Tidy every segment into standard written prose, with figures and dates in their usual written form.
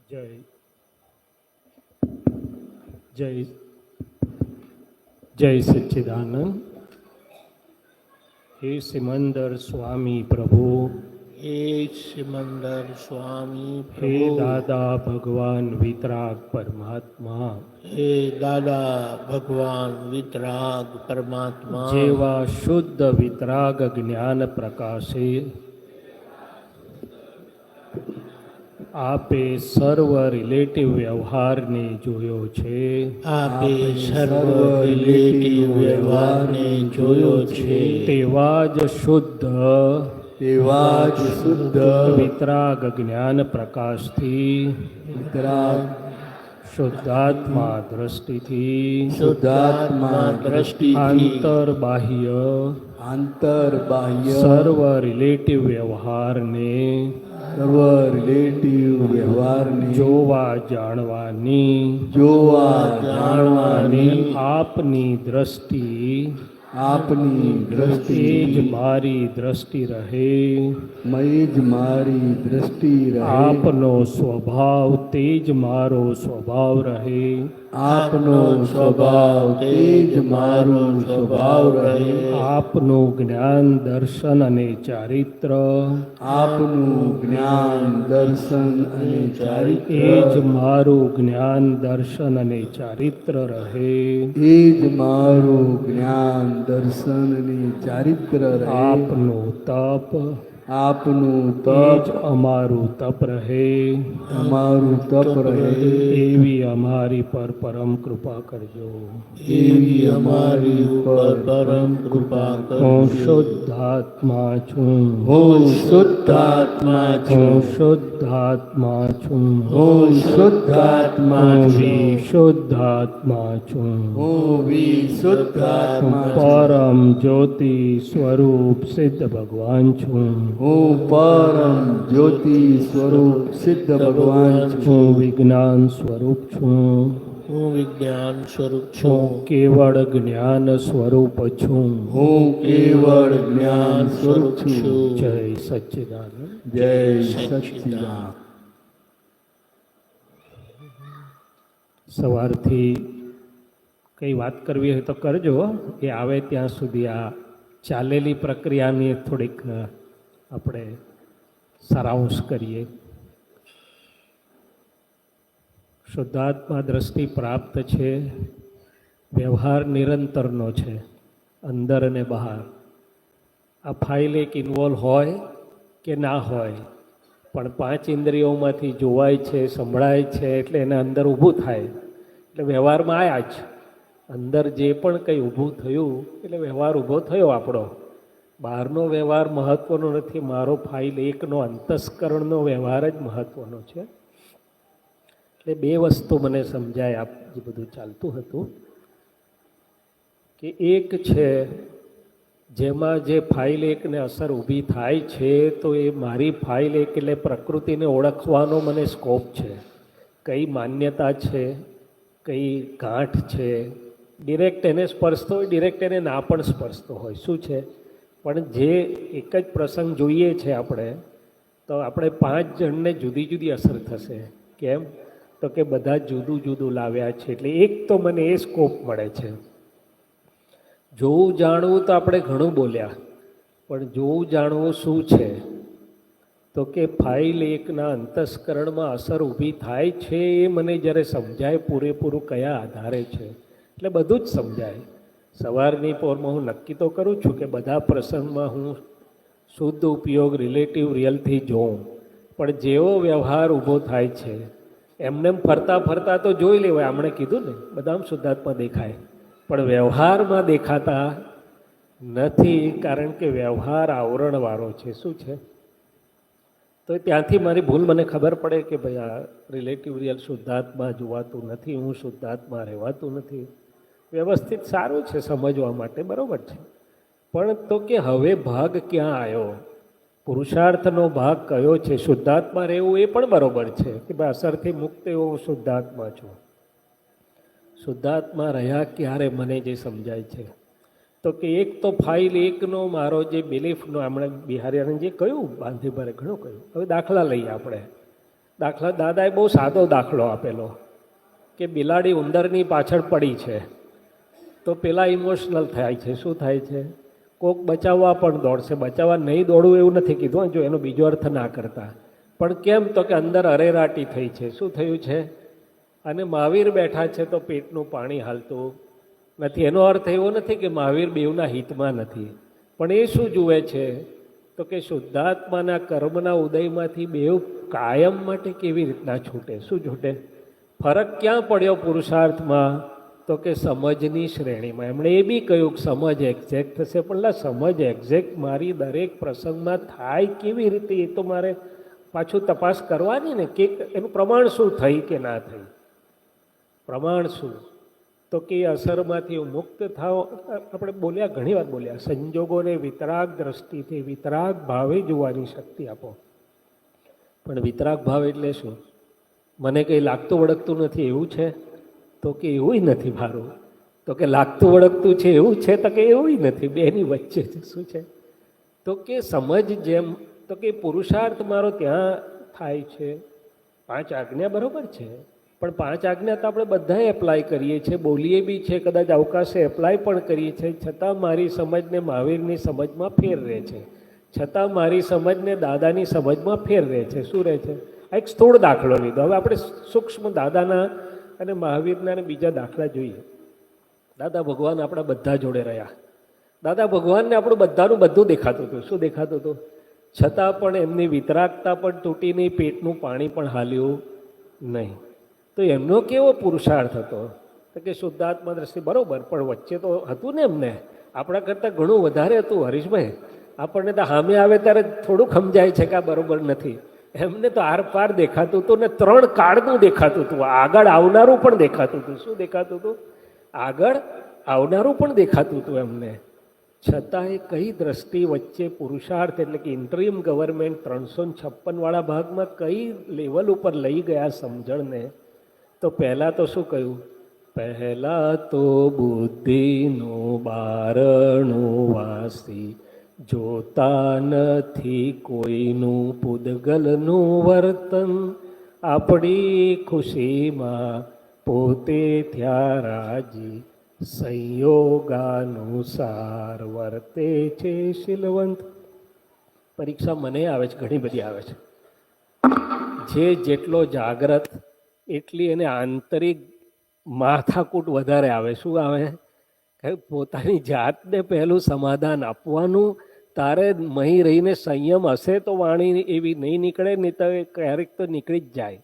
જય જય જય સચ્ચિદાનંદ. હે સિમંદર સ્વામી પ્રભુ, હે સિમંદર સ્વામી હે પ્રભુ, દાદા ભગવાન વિતરાગ પરમાત્મા, હે દાદા ભગવાન વિતરાગ પરમાત્મા, જેવા શુદ્ધ વિતરાગ જ્ઞાન પ્રકાશે આપે સર્વ રિલેટિવ વ્યવહારને જોયો છે. આપે સર્વ રિલેટિવ વ્યવહારને જોયો છે. તેવા જ શુદ્ધ વિતરાગ જ્ઞાન પ્રકાશથી શુદ્ધાત્મા દ્રષ્ટિથી આંતરબાહ્ય સર્વ રિલેટિવ વ્યવહારને જોવા જાણવાની આપની દ્રષ્ટિ જ મારી દ્રષ્ટિ રહે. આપનો સ્વભાવ તે જ મારો સ્વભાવ રહે. આપનો સ્વભાવ તે જ મારો સ્વભાવ રહે. આપનું જ્ઞાન દર્શન અને ચારિત્ર આપનું જ્ઞાન દર્શન અને ચારિત્ર એ જ મારું જ્ઞાન દર્શન અને ચારિત્ર રહે. એ જ મારું જ્ઞાન દર્શન અને ચારિત્ર રહે. આપનું તપ તપ જ અમારું તપ રહે. અમારું તપ રહે. એવી અમારી પર પરમ કૃપા કરજો. એવી અમારી ઉપર પરમ કૃપા હું કરજો. શુદ્ધાત્મા છું. હું શુદ્ધાત્મા હું છું. શુદ્ધાત્મા છું. હું શુદ્ધાત્મા હું છું. વિશુદ્ધાત્મા છું. હું વિશુદ્ધાત્મા છું. પરમ જ્યોતિ સ્વરૂપ સિદ્ધ ભગવાન છું. હું પરમ જ્યોતિ સ્વરૂપ સિદ્ધ ભગવાન છું. હું વિજ્ઞાન સ્વરૂપ છું. હું વિજ્ઞાન સ્વરૂપ હું છું. કેવળ જ્ઞાન સ્વરૂપ છું. હું કેવળ જ્ઞાન સ્વરૂપ છું. જય સચ્ચિદાનંદ. જય સચ્ચિદાનંદ. સવારથી કંઈ વાત કરવી હોય તો કરજો. એ આવે ત્યાં સુધી આ ચાલેલી પ્રક્રિયાની થોડીક આપણે સારાંશ કરીએ. શુદ્ધાત્મા દ્રષ્ટિ પ્રાપ્ત છે. વ્યવહાર નિરંતરનો છે, અંદર અને બહાર. આ ફાઇલ એક ઇન્વોલ્વ હોય કે ના હોય, પણ 5 ઇન્દ્રિયોમાંથી જોવાય છે, સંભળાય છે, એટલે એને અંદર ઊભું થાય એટલે વ્યવહારમાં આવ્યા જ. અંદર જે પણ કંઈ ઊભું થયું એટલે વ્યવહાર ઊભો થયો આપણો. બહારનો વ્યવહાર મહત્ત્વનો નથી. મારો ફાઇલ એકનો અંતસ્કરણનો વ્યવહાર જ મહત્ત્વનો છે. એટલે 2 વસ્તુ મને સમજાય આપ જે બધું ચાલતું હતું કે એક છે જેમાં જે ફાઇલ એકને અસર ઊભી થાય છે તો એ મારી ફાઇલ એક એટલે પ્રકૃતિને ઓળખવાનો મને સ્કોપ છે. કઈ માન્યતા છે, કઈ ગાંઠ છે. ડિરેક્ટ એને સ્પર્શતો હોય, ડિરેક્ટ એને ના પણ સ્પર્શતો હોય. શું છે? પણ જે એક જ પ્રસંગ જોઈએ છે આપણે, તો આપણે 5 જણને જુદી જુદી અસર થશે. કેમ? તો કે બધા જુદું જુદું લાવ્યા છે. એટલે એક તો મને એ સ્કોપ મળે છે. જોવું જાણવું તો આપણે ઘણું બોલ્યા, પણ જોવું જાણવું શું છે? તો કે ફાઇલ એકના અંતસ્કરણમાં અસર ઊભી થાય છે એ મને જ્યારે સમજાય પૂરેપૂરું કયા આધારે છે, એટલે બધું જ સમજાય. સવારની પોરમાં હું નક્કી તો કરું છું કે બધા પ્રસંગમાં હું શુદ્ધ ઉપયોગ રિલેટિવ રિયલથી જોઉં, પણ જેવો વ્યવહાર ઊભો થાય છે એમને ફરતા ફરતા તો જોઈ લેવાય. હમણે કીધું ને બધા શુદ્ધાત્મા દેખાય, પણ વ્યવહારમાં દેખાતા નથી, કારણ કે વ્યવહાર આવરણવાળો છે. શું છે? તો ત્યાંથી મારી ભૂલ મને ખબર પડે કે ભાઈ આ રિલેટિવ રિયલ શુદ્ધાત્મા જોવાતું નથી, હું શુદ્ધાત્મા રહેવાતું નથી. વ્યવસ્થિત સારું છે સમજવા માટે, બરાબર છે. પણ તો કે હવે ભાગ ક્યાં આવ્યો? પુરુષાર્થનો ભાગ કયો છે? શુદ્ધાત્મા રહેવું એ પણ બરાબર છે કે ભાઈ અસરથી મુક્ત એવો હું શુદ્ધાત્મા છું. શુદ્ધાત્મા રહ્યા ક્યારે મને જે સમજાય છે તો કે એક તો ફાઇલ એકનો મારો જે બિલીફનો, હમણાં બિહારીયાને જે કહ્યું, બાંધીભારે ઘણું કહ્યું. હવે દાખલા લઈએ આપણે. દાદાએ બહુ સાદો દાખલો આપેલો કે બિલાડી ઉંદરની પાછળ પડી છે તો પેલા ઇમોશનલ થાય છે. શું થાય છે? કોક બચાવવા પણ દોડશે. બચાવવા નહીં દોડવું એવું નથી કીધું, જો એનો બીજો અર્થ ના કરતા. પણ કેમ? તો કે અંદર અરેરાટી થઈ છે. શું થયું છે? અને મહાવીર બેઠા છે તો પેટનું પાણી હાલતું નથી. એનો અર્થ એવો નથી કે મહાવીર બેવના હિતમાં નથી, પણ એ શું જુએ છે? તો કે શુદ્ધાત્માના કર્મના ઉદયમાંથી બેવ કાયમ માટે કેવી રીતના છૂટે. શું છૂટે? ફરક ક્યાં પડ્યો પુરુષાર્થમાં? તો કે સમજની શ્રેણીમાં. એમણે એ બી કહ્યું કે સમજ એક્ઝેક્ટ થશે, પણ સમજ એક્ઝેક્ટ મારી દરેક પ્રસંગમાં થાય કેવી રીતે એ તો મારે પાછું તપાસ કરવાની ને, કે એનું પ્રમાણ શું થઈ કે ના થઈ. પ્રમાણ શું? તો કે અસરમાંથી હું મુક્ત થાવ. આપણે બોલ્યા, ઘણી વાર બોલ્યા, સંજોગોને વિતરાગ દ્રષ્ટિથી વિતરાગ ભાવે જોવાની શક્તિ આપો. પણ વિતરાગ ભાવ એટલે શું? મને કંઈ લાગતું વળગતું નથી એવું છે? તો કે એવું નથી મારું. તો કે લાગતું વળગતું છે એવું છે? તો કે એવું નથી, બેની વચ્ચે છે. શું છે? તો કે સમજ જેમ, તો કે પુરુષાર્થ મારો ત્યાં થાય છે. 5 આજ્ઞા બરોબર છે, પણ 5 આજ્ઞા તો આપણે બધાએ એપ્લાય કરીએ છીએ, બોલીએ બી છે, કદાચ અવકાશે એપ્લાય પણ કરીએ છીએ, છતાં મારી સમજને મહાવીરની સમજમાં ફેર રહે છે, છતાં મારી સમજને દાદાની સમજમાં ફેર રહે છે. શું રહે છે? આ એક સ્થૂળ દાખલો લીધો. હવે આપણે સૂક્ષ્મ દાદાના અને મહાવીરના અને બીજા દાખલા જોઈએ. દાદા ભગવાન આપણા બધા જોડે રહ્યા. દાદા ભગવાનને આપણું બધાનું બધું દેખાતું હતું. શું દેખાતું હતું? છતાં પણ એમની વિતરાગતા પણ તૂટી નહીં, પેટનું પાણી પણ હાલ્યું નહીં. તો એમનો કેવો પુરુષાર્થ હતો? તો કે શુદ્ધાત્મા દ્રષ્ટિ બરોબર, પણ વચ્ચે તો હતું ને એમને આપણા કરતાં ઘણું વધારે હતું. હરીશભાઈ, આપણને તો સામે આવે ત્યારે થોડુંક સમજાય છે કે આ બરોબર નથી. એમને તો આર પાર દેખાતું હતું ને 3 કાળનું દેખાતું હતું. આગળ આવનારું પણ દેખાતું હતું. શું દેખાતું હતું? આગળ આવનારું પણ દેખાતું હતું એમને. છતાંય કઈ દ્રષ્ટિ વચ્ચે પુરુષાર્થ, એટલે કે ઇન્ટરીમ ગવર્મેન્ટ 356 વાળા ભાગમાં કઈ લેવલ ઉપર લઈ ગયા સમજણને? તો પહેલાં તો શું કહ્યું? પહેલાં તો બુદ્ધિનું બારણું વાસી, જોતા નથી કોઈનું પૂદગલનું વર્તન, આપણી ખુશીમાં પોતે થયા રાજી, સંયોગાનુસાર વર્તે છે શીલવંત. પરીક્ષા મને આવે છે, ઘણી બધી આવે છે. જે જેટલો જાગ્રત એટલી એને આંતરિક માથાકૂટ વધારે આવે. શું આવે? પોતાની જાતને પહેલું સમાધાન આપવાનું. તારે મહી રહીને સંયમ હશે તો વાણી એવી નહીં નીકળે, નહીં તો ક્યારેક તો નીકળી જ જાય.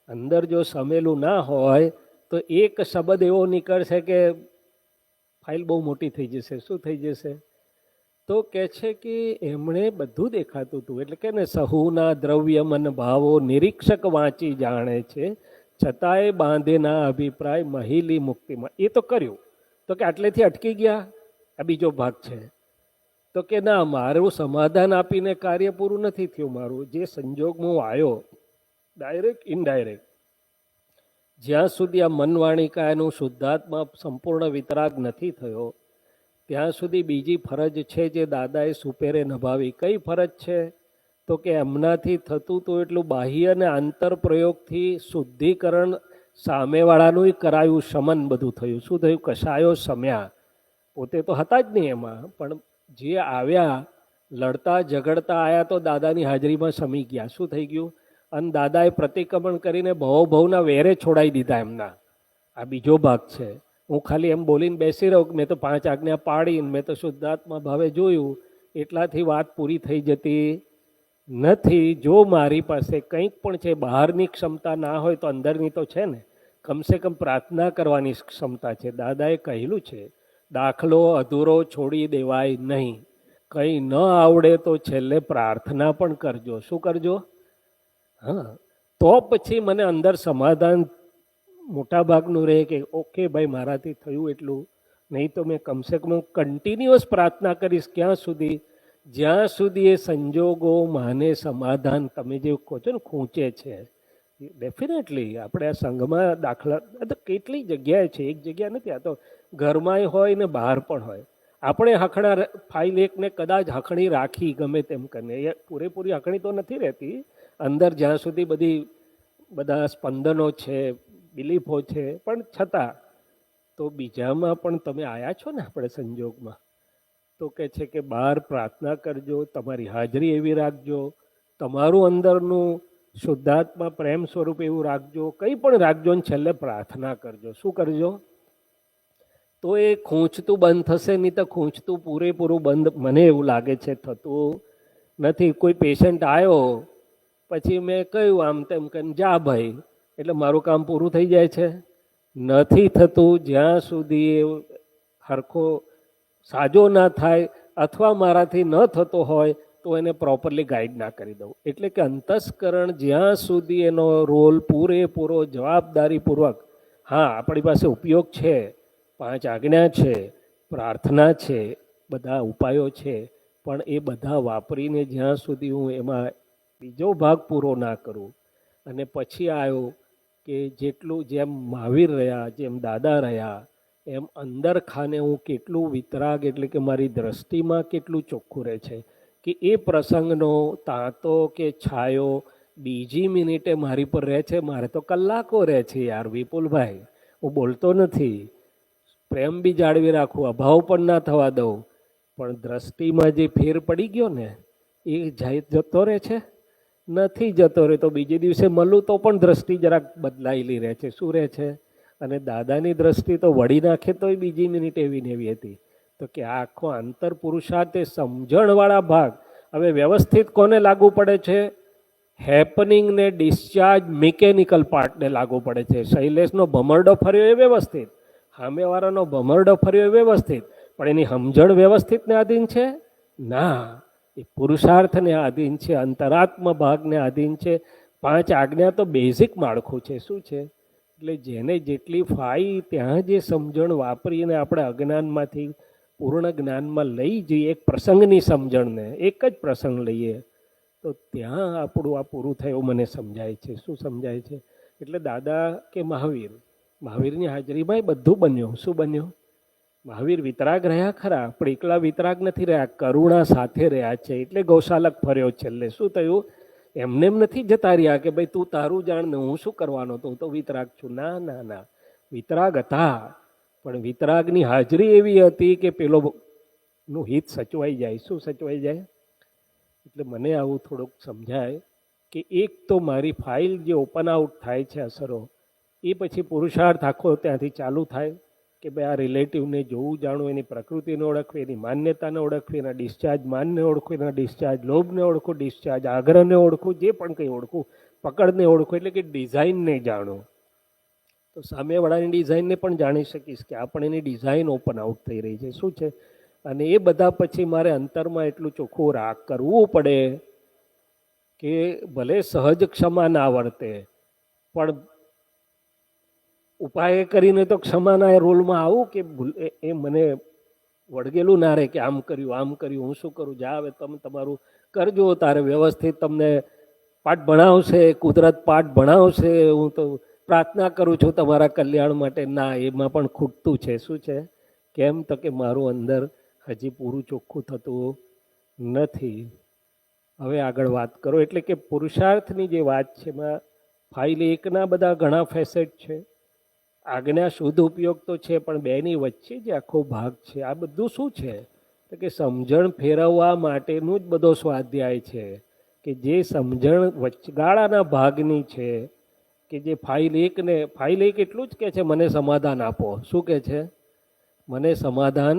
અંદર જો સમેલું ના હોય તો એક શબ્દ એવો નીકળશે કે ફાઇલ બહુ મોટી થઈ જશે. શું થઈ જશે? તો કહે છે કે એમણે બધું દેખાતું હતું. એટલે કે ને, સહુના દ્રવ્ય મન ભાવો નિરીક્ષક વાંચી જાણે છે, છતાંય બાંધેના અભિપ્રાય મહિલી મુક્તિમાં. એ તો કર્યું. તો કે આટલેથી અટકી ગયા? આ બીજો ભાગ છે. તો કે ના, મારું સમાધાન આપીને કાર્ય પૂરું નથી થયું. મારું જે સંજોગમાં હું આવ્યો, ડાયરેક્ટ ઇનડાયરેક્ટ, જ્યાં સુધી આ મનવાણી કાયનું શુદ્ધાત્મા સંપૂર્ણ વિતરાગ નથી થયો, ત્યાં સુધી બીજી ફરજ છે જે દાદાએ સુપેરે નિભાવી. કઈ ફરજ છે? તો કે એમનાથી થતું તો એટલું બાહ્ય અને આંતર પ્રયોગથી શુદ્ધિકરણ સામેવાળાનું કરાયું, શમન બધું થયું. શું થયું? કશાયો શમ્યા. પોતે તો હતા જ નહીં એમાં, પણ જે આવ્યા, લડતા ઝઘડતા આવ્યા તો દાદાની હાજરીમાં શમી ગયા. શું થઈ ગયું? અને દાદાએ પ્રતિક્રમણ કરીને ભવના વેરે છોડાઈ દીધા એમના. આ બીજો ભાગ છે. હું ખાલી એમ બોલીને બેસી રહું કે મેં તો 5 આજ્ઞા પાડીને મેં તો શુદ્ધાત્મા ભાવે જોયું, એટલાથી વાત પૂરી થઈ જતી નથી. જો મારી પાસે કંઈક પણ છે, બહારની ક્ષમતા ના હોય તો અંદરની તો છે ને. કમસે કમ પ્રાર્થના કરવાની ક્ષમતા છે. દાદાએ કહેલું છે, દાખલો અધૂરો છોડી દેવાય નહીં. કંઈ ન આવડે તો છેલ્લે પ્રાર્થના પણ કરજો. શું કરજો? હા, તો પછી મને અંદર સમાધાન મોટા ભાગનું રહે કે ઓકે ભાઈ, મારાથી થયું એટલું. નહીં તો મેં કમસે કમ કન્ટિન્યુઅસ પ્રાર્થના કરીશ. ક્યાં સુધી? જ્યાં સુધી એ સંજોગો માને સમાધાન, તમે જે કહો છો ને, ખૂંચે છે. ડેફિનેટલી આપણે આ સંઘમાં દાખલા તો કેટલી જગ્યાએ છે, એક જગ્યા નથી. આ તો ઘરમાંય હોય ને બહાર પણ હોય. આપણે હખણા ફાઇલ એકને કદાચ હખણી રાખી ગમે તેમ કરીને, એ પૂરેપૂરી હખણી તો નથી રહેતી અંદર. જ્યાં સુધી બધી બધા સ્પંદનો છે, બિલીફો છે, પણ છતાં તો બીજામાં પણ તમે આવ્યા છો ને આપણે સંજોગમાં, તો કે છે કે બહાર પ્રાર્થના કરજો, તમારી હાજરી એવી રાખજો, તમારું અંદરનું શુદ્ધાત્મા પ્રેમ સ્વરૂપ એવું રાખજો, કંઈ પણ રાખજો ને છેલ્લે પ્રાર્થના કરજો. શું કરજો? તો એ ખૂંચતું બંધ થશે, નહીં તો ખૂંચતું પૂરેપૂરું બંધ મને એવું લાગે છે થતું નથી. કોઈ પેશન્ટ આવ્યો પછી મેં કહ્યું આમ તેમ કરીને જા ભાઈ, એટલે મારું કામ પૂરું થઈ જાય છે? નથી થતું. જ્યાં સુધી એ હરખો સાજો ના થાય અથવા મારાથી ન થતો હોય તો એને પ્રોપરલી ગાઈડ ના કરી દઉં. એટલે કે અંતસ્કરણ જ્યાં સુધી એનો રોલ પૂરેપૂરો જવાબદારીપૂર્વક, હા આપણી પાસે ઉપયોગ છે, 5 આજ્ઞા છે, પ્રાર્થના છે, બધા ઉપાયો છે, પણ એ બધા વાપરીને જ્યાં સુધી હું એમાં બીજો ભાગ પૂરો ના કરું અને પછી આવ્યો કે જેટલું જેમ મહાવીર રહ્યા, જેમ દાદા રહ્યા, એમ અંદર ખાને હું કેટલું વિતરાગ એટલે કે મારી દ્રષ્ટિમાં કેટલું ચોખ્ખું રહે છે કે એ પ્રસંગનો તાંતો કે છાયો બીજી મિનિટે મારી પર રહે છે. મારે તો કલાકો રહે છે યાર વિપુલભાઈ, હું બોલતો નથી, પ્રેમ બી જાળવી રાખું, અભાવ પણ ના થવા દઉં, પણ દ્રષ્ટિમાં જે ફેર પડી ગયો ને એ જતો રહે છે? નથી જતો રહે. તો બીજે દિવસે મળું તો પણ દ્રષ્ટિ જરાક બદલાયેલી રહે છે. શું રહે છે? અને દાદાની દ્રષ્ટિ તો વળી નાખે તોય બીજી મિનિટ એવી ને એવી હતી. તો કે આ આખો આંતર પુરુષાર્થ એ સમજણવાળા ભાગ હવે વ્યવસ્થિત કોને લાગુ પડે છે? હેપનિંગ ને ડિસ્ચાર્જ મિકેનિકલ પાર્ટને લાગુ પડે છે. શૈલેષનો ભમરડો ફર્યો એ વ્યવસ્થિત, સામેવાળાનો ભમરડો ફર્યો એ વ્યવસ્થિત, પણ એની સમજણ વ્યવસ્થિતને આધીન છે? ના, એ પુરુષાર્થને આધીન છે, અંતરાત્મ ભાગને આધીન છે. 5 આજ્ઞા તો બેઝિક માળખું છે. શું છે? એટલે જેને જેટલી ફાઈ ત્યાં જે સમજણ વાપરીને આપણે અજ્ઞાનમાંથી પૂર્ણ જ્ઞાનમાં લઈ જઈએ, એક પ્રસંગની સમજણને એક જ પ્રસંગ લઈએ તો ત્યાં આપણું આ પૂરું થયું મને સમજાય છે. શું સમજાય છે? એટલે દાદા કે મહાવીરની હાજરીમાં એ બધું બન્યું. શું બન્યું? મહાવીર વિતરાગ રહ્યા ખરા, પણ એકલા વિતરાગ નથી રહ્યા, કરુણા સાથે રહ્યા છે. એટલે ગૌશાલક ફર્યો છેલ્લે. શું થયું? એમને એમ નથી જતા રહ્યા કે ભાઈ તું તારું જાણ ને હું શું કરવાનો, તો હું તો વિતરાગ છું. ના ના ના, વિતરાગ હતા, પણ વિતરાગની હાજરી એવી હતી કે પેલો નું હિત સચવાઈ જાય. શું સચવાઈ જાય? એટલે મને આવું થોડુંક સમજાય કે એક તો મારી ફાઇલ જે ઓપન આઉટ થાય છે અસરો, એ પછી પુરુષાર્થ આખો ત્યાંથી ચાલુ થાય કે ભાઈ આ રિલેટિવને જોવું, જાણવું, એની પ્રકૃતિને ઓળખવી, એની માન્યતાને ઓળખવી, એના ડિસ્ચાર્જ માનને ઓળખવું, એના ડિસ્ચાર્જ લોભને ઓળખવું, ડિસ્ચાર્જ આગ્રહને ઓળખવું, જે પણ કંઈ ઓળખવું, પકડને ઓળખવું, એટલે કે ડિઝાઇનને જાણો. તો સામેવાળાની ડિઝાઇનને પણ જાણી શકીશ કે આ પણ એની ડિઝાઇન ઓપન આઉટ થઈ રહી છે. શું છે? અને એ બધા પછી મારે અંતરમાં એટલું ચોખ્ખું રાગ કરવું પડે કે ભલે સહજ ક્ષમા ના વર્તે, પણ ઉપાય કરીને તો ક્ષમાના રોલમાં આવું કે એ મને વળગેલું ના રહે કે આમ કર્યું, હું શું કરું, જા હવે તમે તમારું કરજો, તારે વ્યવસ્થિત તમને પાઠ ભણાવશે, કુદરત પાઠ ભણાવશે, હું તો પ્રાર્થના કરું છું તમારા કલ્યાણ માટે. ના, એમાં પણ ખૂટતું છે. શું છે? કેમ? તો કે મારું અંદર હજી પૂરું ચોખ્ખું થતું નથી. હવે આગળ વાત કરો. એટલે કે પુરુષાર્થની જે વાત છે એમાં ફાઇલ એકના બધા ઘણા ફેસેટ છે. આજ્ઞા શુદ્ધ ઉપયોગ તો છે, પણ બેની વચ્ચે જે આખો ભાગ છે આ બધું શું છે? તો કે સમજણ ફેરવવા માટેનું જ બધો સ્વાધ્યાય છે કે જે સમજણ વચગાળાના ભાગની છે કે જે ફાઇલ એક એટલું જ કે છે મને સમાધાન આપો. શું કે છે? મને સમાધાન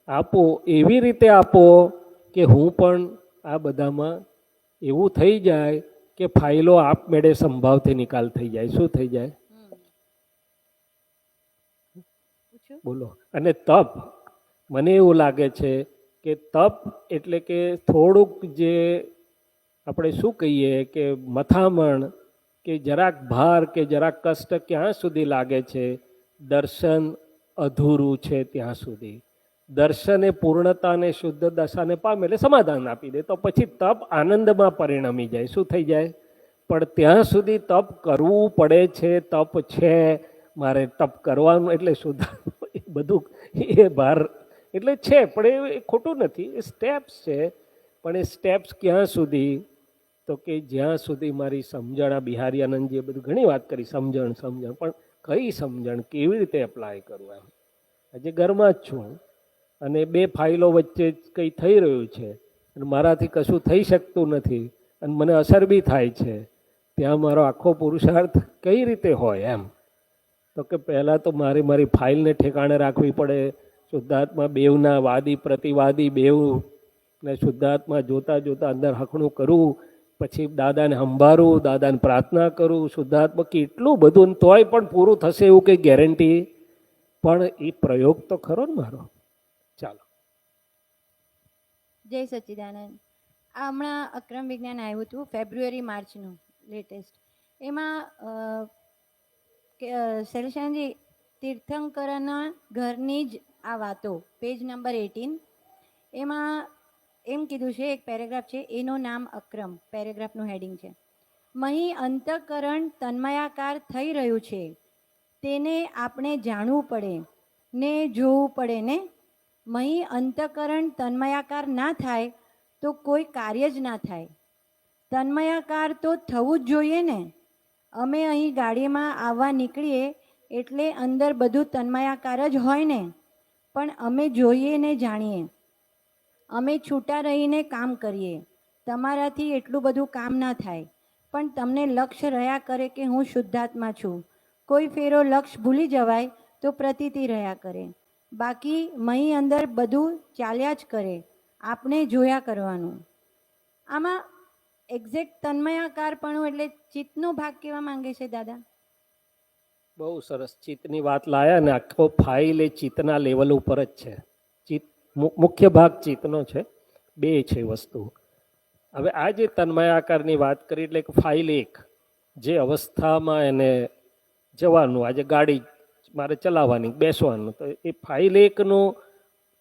આપો, એવી રીતે આપો કે હું પણ આ બધામાં એવું થઈ જાય કે ફાઇલો આપમેળે સંભાવથી નિકાલ થઈ જાય. શું થઈ જાય? બોલો. અને તપ, મને એવું લાગે છે કે તપ એટલે કે થોડુંક જે આપણે શું કહીએ કે મથામણ કે જરાક ભાર કે જરાક કષ્ટ ક્યાં સુધી લાગે છે? દર્શન અધૂરું છે ત્યાં સુધી. દર્શને પૂર્ણતાને શુદ્ધ દશાને પામે એટલે સમાધાન આપી દે તો પછી તપ આનંદમાં પરિણમી જાય. શું થઈ જાય? પણ ત્યાં સુધી તપ કરવું પડે છે. તપ છે, મારે તપ કરવાનું એટલે સુધારવું, એ બધું એ ભાર એટલે છે, પણ એ ખોટું નથી, એ સ્ટેપ્સ છે. પણ એ સ્ટેપ્સ ક્યાં સુધી? તો કે જ્યાં સુધી મારી સમજણ, આ બિહારી આનંદજીએ બધું ઘણી વાત કરી, સમજણ પણ કઈ સમજણ, કેવી રીતે એપ્લાય કરવું? એમ આજે ઘરમાં જ છું અને બે ફાઇલો વચ્ચે કંઈ થઈ રહ્યું છે અને મારાથી કશું થઈ શકતું નથી અને મને અસર બી થાય છે, ત્યાં મારો આખો પુરુષાર્થ કઈ રીતે હોય? એમ તો કે પહેલાં તો મારી ફાઇલને ઠેકાણે રાખવી પડે. શુદ્ધાત્મા બેવના વાદી પ્રતિવાદી બેવ ને શુદ્ધાત્મા જોતા જોતા અંદર હખણું કરું, પછી દાદાને સંભાળું, દાદાને પ્રાર્થના કરું, શુદ્ધાત્મા કેટલું બધું, તોય પણ પૂરું થશે એવું કંઈ ગેરંટી? પણ એ પ્રયોગ તો ખરો ને મારો. ચાલો, જય સચ્ચિદાનંદ. આ હમણાં અક્રમ વિજ્ઞાન આવ્યું હતું ફેબ્રુઆરી માર્ચનું લેટેસ્ટ. એમાં શૈલેષાનંદજી તીર્થંકરના ઘરની જ આ વાતો, પેજ નંબર 18, એમાં એમ કીધું છે, એક પેરેગ્રાફ છે, એનું નામ અક્રમ, પેરેગ્રાફનું હેડિંગ છે, મહી અંતઃકરણ તન્મયાકાર થઈ રહ્યું છે, તેને આપણે જાણવું પડે ને જોવું પડે ને. મહી અંતઃકરણ તન્મયાકાર ના થાય તો કોઈ કાર્ય જ ના થાય. તન્મયાકાર તો થવું જ જોઈએ ને. અમે અહીં ગાડીમાં આવવા નીકળીએ એટલે અંદર બધું તન્મયાકાર જ હોય ને, પણ અમે જોઈએ ને જાણીએ, અમે છૂટા રહીને કામ કરીએ. તમારાથી એટલું બધું કામ ના થાય, પણ તમને લક્ષ્ય રહ્યા કરે કે હું શુદ્ધાત્મા છું. કોઈ ફેરો લક્ષ્ય ભૂલી જવાય તો પ્રતીતિ રહ્યા કરે. બાકી મહી અંદર બધું ચાલ્યા જ કરે, આપણે જોયા કરવાનું. આમાં એક્ઝેક્ટ તન્મયાકારપણું એટલે ચિત્તનો ભાગ કેવા માંગે છે દાદા? બહુ સરસ ચિત્તની વાત લાયા ને આખો ફાઇલ એ ચિત્તના લેવલ ઉપર જ છે. ચિત્ત મુખ્ય ભાગ ચિત્તનો છે, બે છે વસ્તુ. હવે આ જે તન્મયાકારની વાત કરી એટલે કે ફાઇલ એક, જે અવસ્થામાં એને જવાનું, આજે ગાડી મારે ચલાવવાની, બેસવાનું, તો એ ફાઇલ એકનું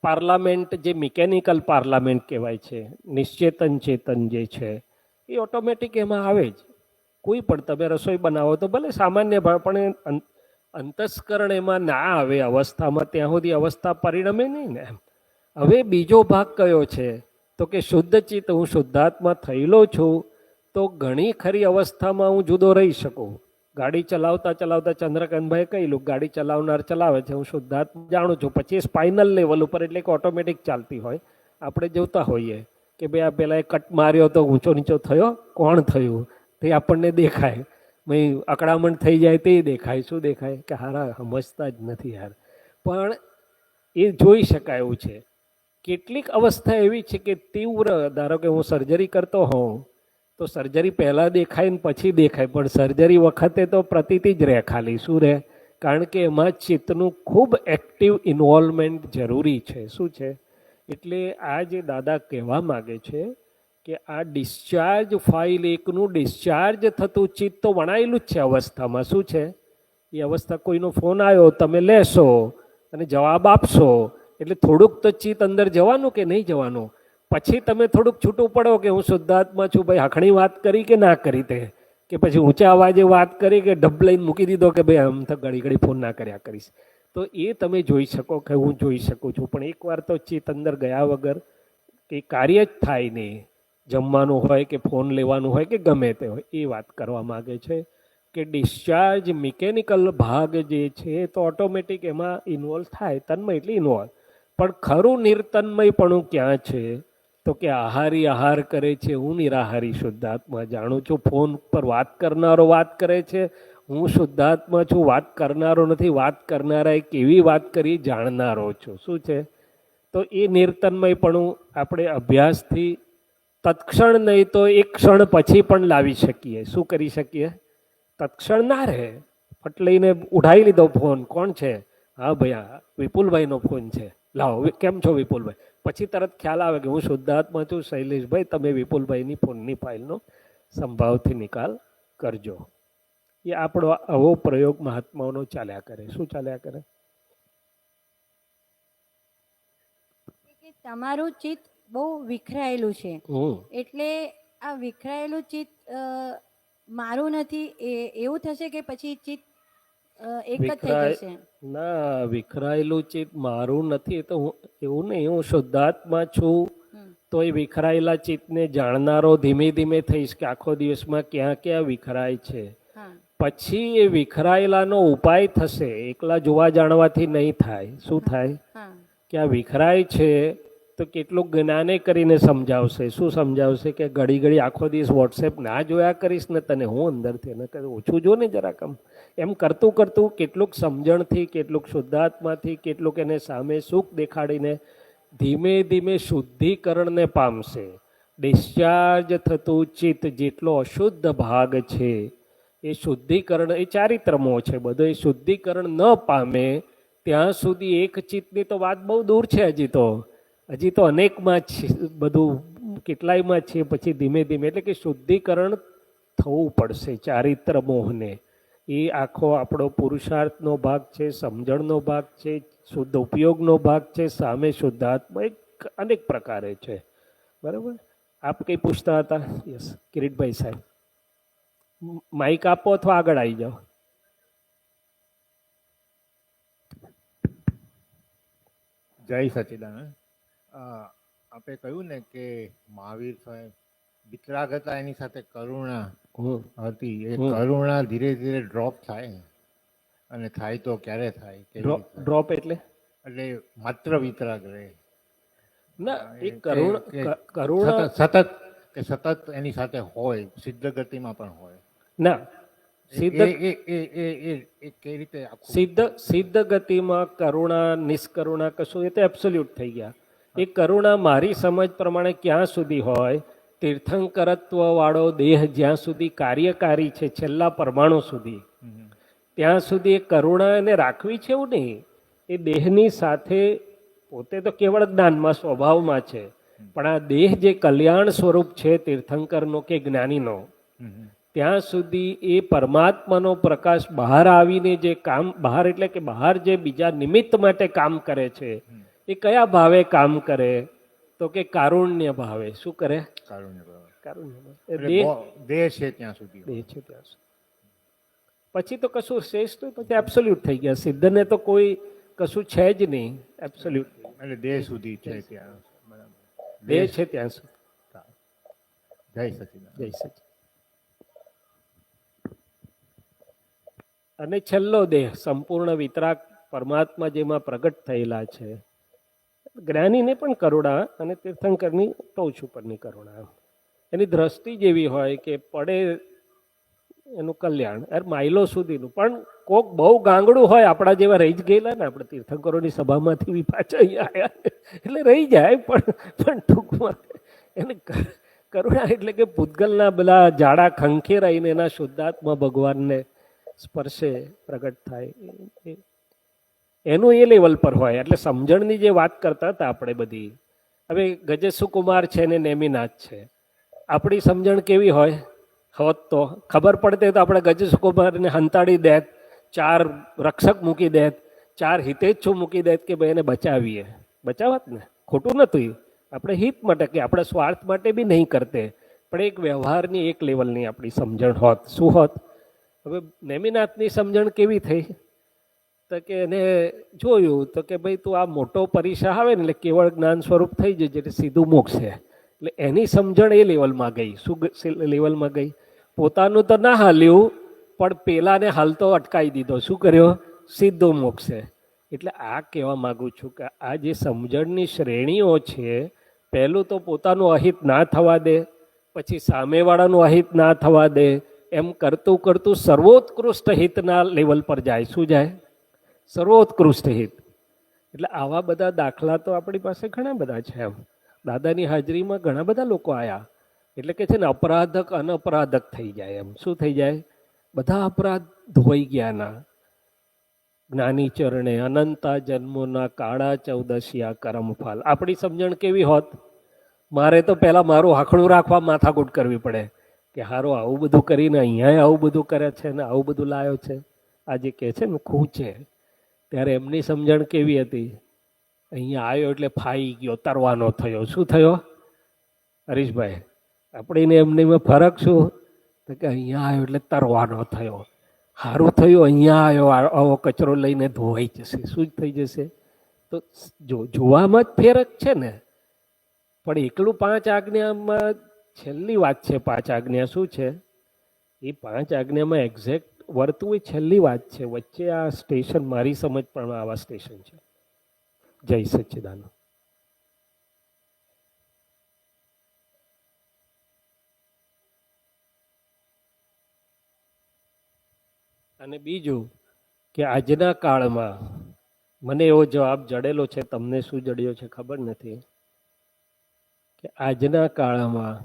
પાર્લામેન્ટ, જે મિકેનિકલ પાર્લામેન્ટ કહેવાય છે, નિશ્ચેતન ચેતન જે છે એ ઓટોમેટિક એમાં આવે જ. કોઈ પણ તમે રસોઈ બનાવો તો ભલે સામાન્ય ભાવ, પણ અંતસ્કરણ એમાં ના આવે અવસ્થામાં, ત્યાં સુધી અવસ્થા પરિણમે નહીં ને. હવે બીજો ભાગ કયો છે? તો કે શુદ્ધ ચિત્ત, હું શુદ્ધાત્મા થયેલો છું, તો ઘણી ખરી અવસ્થામાં હું જુદો રહી શકું. ગાડી ચલાવતા ચલાવતા ચંદ્રકાંતભાઈ કહેલું, ગાડી ચલાવનાર ચલાવે છે, હું શુદ્ધાત્મા જાણું છું. પછી સ્પાઇનલ લેવલ ઉપર એટલે કે ઓટોમેટિક ચાલતી હોય. આપણે જોતા હોઈએ કે ભાઈ આ પેલા કટ માર્યો તો ઊંચો નીચો થયો, કોણ થયું તે આપણને દેખાય, ભાઈ અકળામણ થઈ જાય તે દેખાય. શું દેખાય? કે હારા સમજતા જ નથી યાર. પણ એ જોઈ શકાય એવું છે. કેટલીક અવસ્થા એવી છે કે તીવ્ર, ધારો કે હું સર્જરી કરતો હોઉં તો સર્જરી પહેલાં દેખાય ને પછી દેખાય, પણ સર્જરી વખતે તો પ્રતીતિ જ રહે ખાલી. શું રહે? કારણ કે એમાં ચિત્તનું ખૂબ એક્ટિવ ઇન્વોલ્વમેન્ટ જરૂરી છે. શું છે? એટલે આ જે દાદા કહેવા માગે છે કે આ ડિસ્ચાર્જ ફાઇલ એકનું ડિસ્ચાર્જ થતું ચિત્ત તો વણાયેલું જ છે અવસ્થામાં. શું છે એ અવસ્થા? કોઈનો ફોન આવ્યો, તમે લેશો અને જવાબ આપશો, એટલે થોડુંક તો ચિત્ત અંદર જવાનું કે નહીં જવાનું? પછી તમે થોડુંક છૂટું પડો કે હું શુદ્ધાત્મા છું, ભાઈ હખણી વાત કરી કે ના કરી તે, કે પછી ઊંચા અવાજે વાત કરી કે ડબ લઈને મૂકી દીધો કે ભાઈ આમ તો ઘડી ઘડી ફોન ના કર્યા કરીશ. તો એ તમે જોઈ શકો કે હું જોઈ શકું છું, પણ એકવાર તો ચિત્ત અંદર ગયા વગર કે કાર્ય જ થાય નહીં. જમવાનું હોય કે ફોન લેવાનું હોય કે ગમે તે હોય, એ વાત કરવા માગે છે કે ડિસ્ચાર્જ મિકેનિકલ ભાગ જે છે તો ઓટોમેટિક એમાં ઇન્વોલ્વ થાય. તન્મય એટલે ઇન્વોલ્વ. પણ ખરું નિર્તન્મયપણું ક્યાં છે? તો કે આહારી આહાર કરે છે, હું નિરાહારી શુદ્ધાત્મા જાણું છું. ફોન પર વાત કરનારો વાત કરે છે, હું શુદ્ધાત્મા છું, વાત કરનારો નથી. વાત કરનારાએ કેવી વાત કરી જાણનારો છું. શું છે? તો એ નિર્તન્મયપણું આપણે અભ્યાસથી તત્ક્ષણ નહીં તો એક ક્ષણ પછી પણ લાવી શકીએ. શું કરી શકીએ? તત્ક્ષણ ના રહે, ફટ લઈને ઉઠાવી લીધો ફોન, કોણ છે? હા ભાઈ આ વિપુલભાઈનો ફોન છે, લાવો કેમ છો વિપુલભાઈ? પછી તરત ખ્યાલ આવે કે હું શુદ્ધાત્મા છું, શૈલેષભાઈ તમે વિપુલભાઈની ફોનની ફાઇલનો સંભાવથી નિકાલ કરજો. એ આપણો આવો પ્રયોગ મહાત્માઓનો ચાલ્યા કરે. શું ચાલ્યા કરે? કે તમારું ચિત્ત બહુ વિખરાયેલું છે, એટલે આ વિખરાયેલું ચિત્ત મારું નથી એવું થશે કે પછી ચિત્ત એક જ થઈ જશે? ના, વિખરાયેલું ચિત્ત મારું નથી, એ તો એવું નહીં. હું શુદ્ધાત્મા છું, તો એ વિખરાયેલા ચિત્તને જાણનારો ધીમે ધીમે થઈશ કે આખો દિવસમાં ક્યાં ક્યાં વિખરાય છે. હા પછી એ વિખરાયેલાનો ઉપાય થશે, એકલા જોવા જાણવાથી નહીં થાય. શું થાય? હા કે આ વિખરાય છે તો કેટલુંક જ્ઞાને કરીને સમજાવશે. શું સમજાવશે? કે ઘડી ઘડી આખો દિવસ વોટ્સએપ ના જોયા કરીશ ને તને હું અંદરથી એને કહે ઓછું જો ને જરા કમ. એમ કરતું કરતું કેટલુંક સમજણથી, કેટલુંક શુદ્ધાત્માથી, કેટલુંક એને સામે સુખ દેખાડીને ધીમે ધીમે શુદ્ધિકરણને પામશે. ડિસ્ચાર્જ થતું ચિત્ત જેટલો અશુદ્ધ ભાગ છે એ શુદ્ધિકરણ, એ ચારિત્રમો છે બધો, એ શુદ્ધિકરણ ન પામે ત્યાં સુધી એક ચિત્તની તો વાત બહુ દૂર છે. હજી તો અનેકમાં છે બધું, કેટલાયમાં છે. પછી ધીમે ધીમે એટલે કે શુદ્ધિકરણ થવું પડશે ચારિત્ર મોહને. એ આખો આપણો પુરુષાર્થનો ભાગ છે, સમજણનો ભાગ છે, શુદ્ધ ઉપયોગનો ભાગ છે, સામે શુદ્ધાત્મા એક અનેક પ્રકારે છે. બરાબર. આપ કંઈ પૂછતા હતા? યસ કિરીટભાઈ સાહેબ, માઇક આપો અથવા આગળ આવી જાઓ. જય સચિદાનંદ. આપે કહ્યું ને કે મહાવીર સાહેબ વિતરાગ હતા, એની સાથે કરુણા હતી. એ કરુણા ધીરે ધીરે ડ્રોપ થાય, અને થાય તો ક્યારે થાય? ડ્રોપ એટલે માત્ર વિતરાગ રહે ના, એ કરુણા સતત એની સાથે હોય, સિદ્ધ ગતિમાં પણ હોય ના. સિદ્ધ ગતિમાં કરુણા નિષ્કરુણા કશું, એ તો એબ્સોલ્યુટ થઈ ગયા. એ કરુણા મારી સમજ પ્રમાણે ક્યાં સુધી હોય? તીર્થંકરત્વ વાળો દેહ જ્યાં સુધી કાર્યકારી છે, છેલ્લા પરમાણુ સુધી, ત્યાં સુધી એ કરુણા એને રાખવી છે એવું નહીં. એ દેહની સાથે પોતે તો કેવળ જ્ઞાનમાં સ્વભાવમાં છે, પણ આ દેહ જે કલ્યાણ સ્વરૂપ છે તીર્થંકરનો કે જ્ઞાનીનો, ત્યાં સુધી એ પરમાત્માનો પ્રકાશ બહાર આવીને જે કામ, બહાર એટલે કે બહાર જે બીજા નિમિત્ત માટે કામ કરે છે, એ કયા ભાવે કામ કરે? તો કે કારુણ્ય ભાવે. શું કરે? કારુણ્ય ભાવે. દેહ છે ત્યાં સુધી. દેહ છે ત્યાં સુધી. પછી તો કશું શ્રેષ્ઠ, પછી એબ્સોલ્યુટ થઈ ગયા. સિદ્ધને તો કોઈ કશું છે જ નહીં, એબ્સોલ્યુટ. એટલે દેહ સુધી છે ત્યાં. દેહ છે ત્યાં સુધી. જય સચિદાનંદ. જય સચિદાનંદ. અને છેલ્લો દેહ સંપૂર્ણ વિતરાગ પરમાત્મા જેમાં પ્રગટ થયેલા છે. જ્ઞાનીને પણ કરુણા અને તીર્થંકરની ટોચ ઉપરની કરુણા. એની દ્રષ્ટિ જેવી હોય કે પડે એનું કલ્યાણ. માઇલો સુધીનું. પણ કોક બહુ ગાંગડું હોય, આપણા જેવા રહી જ ગયેલા ને, આપણે તીર્થંકરોની સભામાંથી બી પાછા અહીંયા આવ્યા એટલે રહી જાય. પણ ટૂંકમાં એને કરુણા એટલે કે પૂતગલના બધા જાડા ખંખેરાઈને એના શુદ્ધાત્મા ભગવાનને સ્પર્શે, પ્રગટ થાય, એનું એ લેવલ પર હોય. એટલે સમજણની જે વાત કરતા હતા આપણે બધી, હવે ગજેશુ કુમાર છે ને નેમિનાથ છે, આપણી સમજણ કેવી હોય હોત તો ખબર પડતે તો આપણે ગજેશુ કુમારને હંતાડી દેત, 4 રક્ષક મૂકી દેત, 4 હિતેચ્છુ મૂકી દેત કે ભાઈ એને બચાવીએ. બચાવત ને, ખોટું નહોતું. આપણે હિત માટે કે આપણે સ્વાર્થ માટે બી નહીં કરતે, પણ એક વ્યવહારની એક લેવલની આપણી સમજણ હોત. શું હોત? હવે નેમિનાથની સમજણ કેવી થઈ? તો કે એને જોયું તો કે ભાઈ તું આ મોટો પરીક્ષા આવે ને એટલે કેવળ જ્ઞાન સ્વરૂપ થઈ જજે એટલે સીધું મોક્ષ છે. એટલે એની સમજણ એ લેવલમાં ગઈ. શું લેવલમાં ગઈ? પોતાનું તો ના હાલ્યું, પણ પેલાને હાલતો અટકાવી દીધો. શું કર્યો? સીધો મોક્ષ છે. એટલે આ કહેવા માગું છું કે આ જે સમજણની શ્રેણીઓ છે, પહેલું તો પોતાનું અહિત ના થવા દે, પછી સામેવાળાનું અહિત ના થવા દે, એમ કરતું કરતું સર્વોત્કૃષ્ટ હિતના લેવલ પર જાય. શું જાય? સર્વોત્કૃષ્ટ હિત. એટલે આવા બધા દાખલા તો આપણી પાસે ઘણા બધા છે. એમ દાદાની હાજરીમાં ઘણા બધા લોકો આવ્યા. એટલે કે છે ને, અપરાધક અનપરાધક થઈ જાય. એમ શું થઈ જાય? બધા અપરાધ ધોઈ ગયાના જ્ઞાની ચરણે અનંતા જન્મોના કાળા 14 કર્મફળ. આપણી સમજણ કેવી હોત? મારે તો પહેલા મારું હાંકડું રાખવા માથાકૂટ કરવી પડે કે હારો આવું બધું કરીને અહીંયા આવું બધું કરે છે ને આવું બધું લાયો છે. આજે કહે છે ને ખૂ છે, ત્યારે એમની સમજણ કેવી હતી? અહીંયા આવ્યો એટલે ફાઈ ગયો, તરવાનો થયો. શું થયો હરીશભાઈ? આપણે એમની ફરક શું? તો કે અહીંયા આવ્યો એટલે તરવાનો થયો. સારું થયું અહીંયા આવ્યો, આવો કચરો લઈને ધોવાઈ જશે. શું જ થઈ જશે? તો જોવામાં જ ફેર જ છે ને. પણ એકલું પાંચ આજ્ઞામાં છેલ્લી વાત છે. પાંચ આજ્ઞા શું છે? એ પાંચ આજ્ઞામાં એક્ઝેક્ટ વર્તું એ છેલ્લી વાત છે. વચ્ચે આ સ્ટેશન મારી સમજ પણ આવા સ્ટેશન છે. જય સચ્ચિદાનંદ. અને બીજું કે આજના કાળમાં મને એવો જવાબ જડેલો છે, તમને શું જડ્યો છે ખબર નથી, કે આજના કાળમાં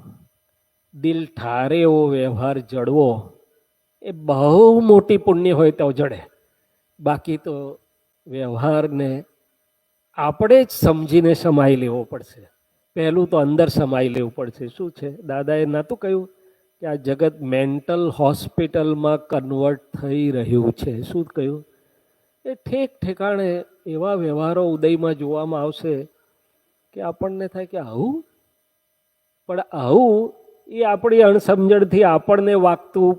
દિલ ઠારે એવો વ્યવહાર જડવો એ બહુ મોટી પુણ્ય હોય તો જડે. બાકી તો વ્યવહારને આપણે જ સમજીને સમાઈ લેવો પડશે. પહેલું તો અંદર સમાઈ લેવું પડશે. શું છે? દાદાએ નહોતું કહ્યું કે આ જગત મેન્ટલ હોસ્પિટલમાં કન્વર્ટ થઈ રહ્યું છે. શું કહ્યું? એ ઠેક ઠેકાણે એવા વ્યવહારો ઉદયમાં જોવામાં આવશે કે આપણને થાય કે આવું, પણ આવું એ આપણી અણસમજણથી આપણને વાગતું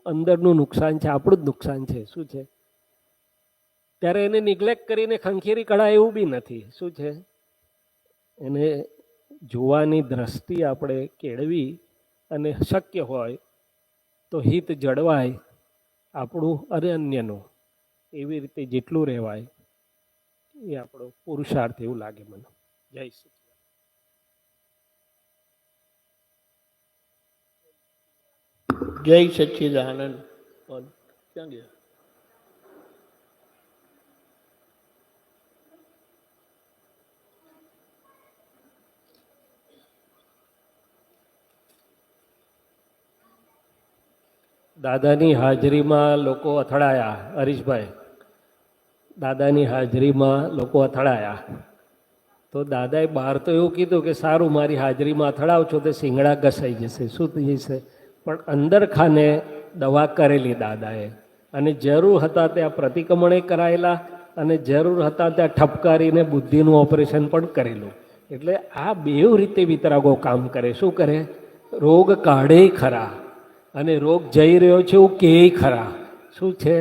અંદરનું નુકસાન છે, આપણું જ નુકસાન છે. શું છે? ત્યારે એને નિગ્લેક્ટ કરીને ખંખેરી કઢાય એવું બી નથી. શું છે? એને જોવાની દ્રષ્ટિ આપણે કેળવી અને શક્ય હોય તો હિત જળવાય આપણું અને અન્યનું, એવી રીતે જેટલું રહેવાય એ આપણો પુરુષાર્થ એવું લાગે મને. જય શ્રી જય સચ્ચિદાનંદ. ક્યાં ગયા? દાદાની હાજરીમાં લોકો અથડાયા. હરીશભાઈ, દાદાની હાજરીમાં લોકો અથડાયા તો દાદાએ બહાર તો એવું કીધું કે સારું, મારી હાજરીમાં અથડાવ છો તો શિંગડા ઘસાઈ જશે. શું થઈ જશે? પણ અંદર ખાને દવા કરેલી દાદાએ, અને જરૂર હતા ત્યાં પ્રતિક્રમણે કરાયેલા, અને જરૂર હતા ત્યાં ઠપકારીને બુદ્ધિનું ઓપરેશન પણ કરેલું. એટલે આ બેવ રીતે વિતરાગો કામ કરે. શું કરે? રોગ કાઢે ખરા અને રોગ જઈ રહ્યો છે એવું કહે ખરા. શું છે?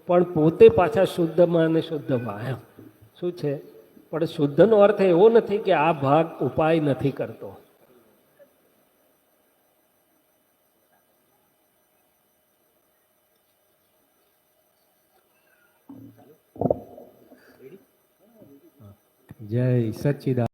પણ પોતે પાછા શુદ્ધમાં અને શુદ્ધમાં. એમ શું છે? પણ શુદ્ધનો અર્થ એવો નથી કે આ ભાગ ઉપાય નથી કરતો. જય સચ્ચિદાનંદ.